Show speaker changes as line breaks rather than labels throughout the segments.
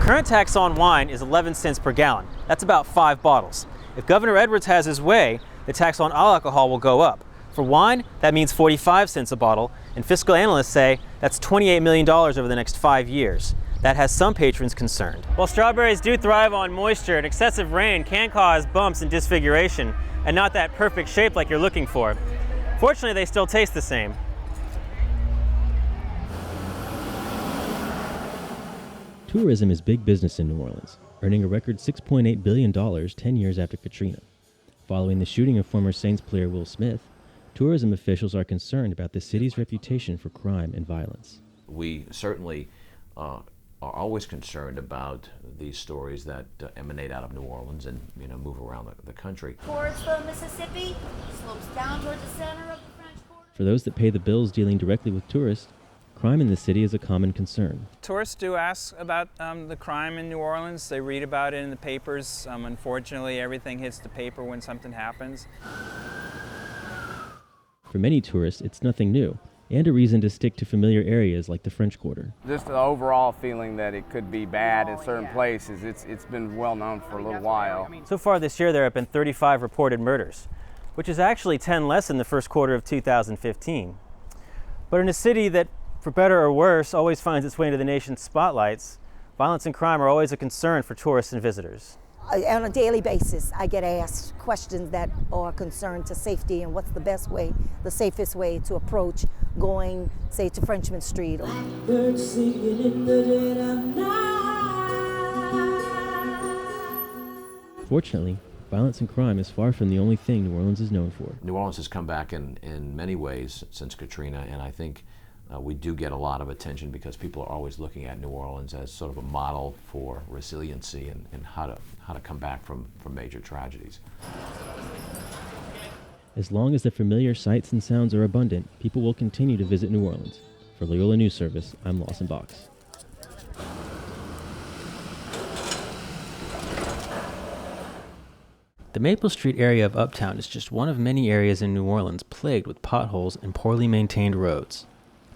current tax on wine is 11 cents per gallon. That's about 5 bottles. If Governor Edwards has his way, the tax on all alcohol will go up. For wine, that means 45 cents a bottle, and fiscal analysts say that's $28 million over the next 5 years. That has some patrons concerned. While strawberries do thrive on moisture, and excessive rain can cause bumps and disfiguration, and not that perfect shape like you're looking for. Fortunately, they still taste the same.
Tourism is big business in New Orleans, earning a record $6.8 billion 10 years after Katrina. Following the shooting of former Saints player Will Smith, tourism officials are concerned about the city's reputation for crime and violence.
We certainly are always concerned about these stories that emanate out of New Orleans and move around the country.
Towards the Mississippi, slopes down towards the center of the French Quarter.
For those that pay the bills dealing directly with tourists, crime in the city is a common concern.
Tourists do ask about the crime in New Orleans. They read about it in the papers. Unfortunately, everything hits the paper when something happens.
For many tourists, it's nothing new, and a reason to stick to familiar areas like the French Quarter.
Just the overall feeling that it could be bad in certain places. It's been well known for a little while.
So far this year, there have been 35 reported murders, which is actually 10 less than the first quarter of 2015. But in a city that, for better or worse, always finds its way into the nation's spotlights, violence and crime are always a concern for tourists and visitors.
On a daily basis, I get asked questions that are concerned to safety and what's the best way, the safest way to approach going, say, to Frenchman Street.
Birds singing in the dead of night.
Fortunately, violence and crime is far from the only thing New Orleans is known for.
New Orleans has come back in many ways since Katrina, and I think we do get a lot of attention because people are always looking at New Orleans as sort of a model for resiliency and how to come back from major tragedies.
As long as the familiar sights and sounds are abundant, people will continue to visit New Orleans. For Loyola News Service, I'm Lawson Box.
The Maple Street area of Uptown is just one of many areas in New Orleans plagued with potholes and poorly maintained roads.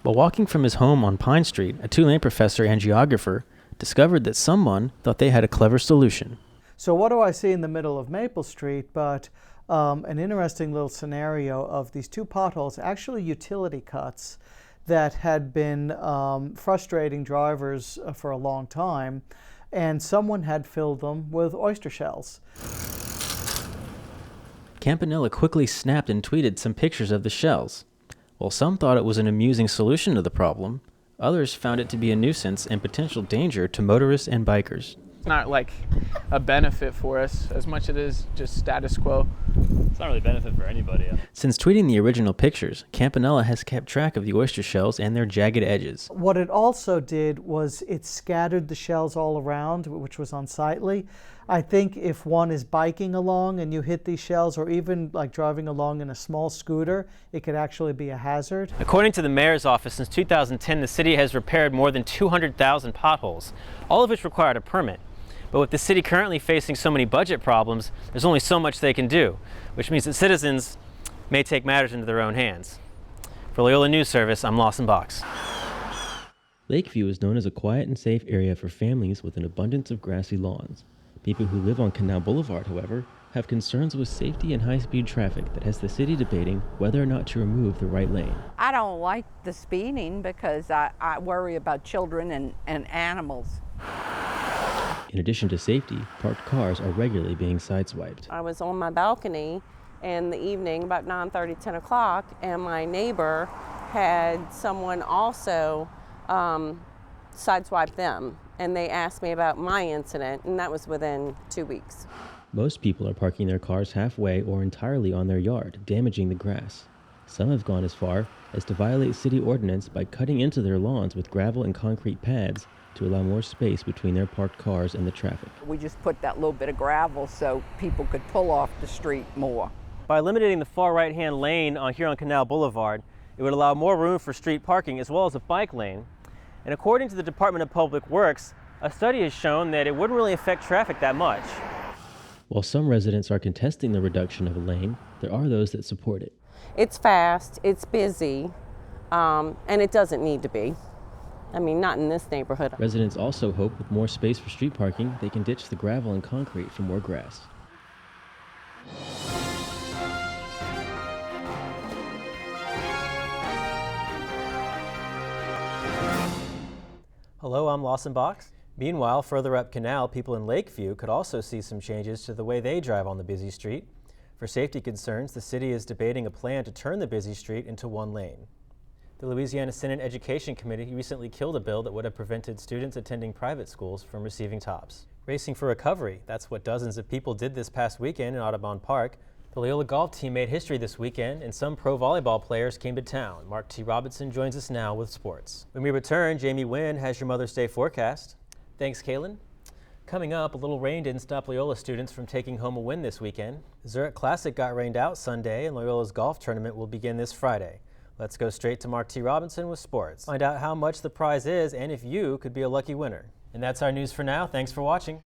While walking from his home on Pine Street, a Tulane professor and geographer discovered that someone thought they had a clever solution.
So what do I see in the middle of Maple Street but an interesting little scenario of these two potholes, actually utility cuts that had been frustrating drivers for a long time, and someone had filled them with oyster shells.
Campanella quickly snapped and tweeted some pictures of the shells. While some thought it was an amusing solution to the problem, others found it to be a nuisance and potential danger to motorists and bikers.
It's not like a benefit for us as much as it is just status quo.
It's not really a benefit for anybody.
Since tweeting the original pictures, Campanella has kept track of the oyster shells and their jagged edges.
What it also did was it scattered the shells all around, which was unsightly. I think if one is biking along and you hit these shells, or even like driving along in a small scooter, it could actually be a hazard.
According to the mayor's office, since 2010, the city has repaired more than 200,000 potholes, all of which required a permit. But with the city currently facing so many budget problems, there's only so much they can do, which means that citizens may take matters into their own hands. For Loyola News Service, I'm Lawson Box.
Lakeview is known as a quiet and safe area for families with an abundance of grassy lawns. People who live on Canal Boulevard, however, have concerns with safety and high-speed traffic that has the city debating whether or not to remove the right lane.
I don't like the speeding because I worry about children and animals.
In addition to safety, parked cars are regularly being sideswiped.
I was on my balcony in the evening, about 9:30, 10 o'clock, and my neighbor had someone also sideswipe them. And they asked me about my incident, and that was within 2 weeks.
Most people are parking their cars halfway or entirely on their yard, damaging the grass. Some have gone as far as to violate city ordinance by cutting into their lawns with gravel and concrete pads to allow more space between their parked cars and the traffic.
We just put that little bit of gravel so people could pull off the street more.
By eliminating the far right-hand lane here on Canal Boulevard, it would allow more room for street parking as well as a bike lane. And according to the Department of Public Works, a study has shown that it wouldn't really affect traffic that much.
While some residents are contesting the reduction of a lane, there are those that support it.
It's fast, it's busy, and it doesn't need to be. I mean, not in this neighborhood.
Residents also hope with more space for street parking, they can ditch the gravel and concrete for more grass.
Hello, I'm Lawson Box. Meanwhile, further up Canal, people in Lakeview could also see some changes to the way they drive on the busy street. For safety concerns, the city is debating a plan to turn the busy street into one lane. The Louisiana Senate Education Committee recently killed a bill that would have prevented students attending private schools from receiving TOPS. Racing for recovery, that's what dozens of people did this past weekend in Audubon Park. The Loyola golf team made history this weekend, and some pro volleyball players came to town. Mark T. Robinson joins us now with sports. When we return, Jamie Wynn has your Mother's Day forecast. Thanks, Kaylin. Coming up, a little rain didn't stop Loyola students from taking home a win this weekend. The Zurich Classic got rained out Sunday, and Loyola's golf tournament will begin this Friday. Let's go straight to Mark T. Robinson with sports. Find out how much the prize is and if you could be a lucky winner. And that's our news for now. Thanks for watching.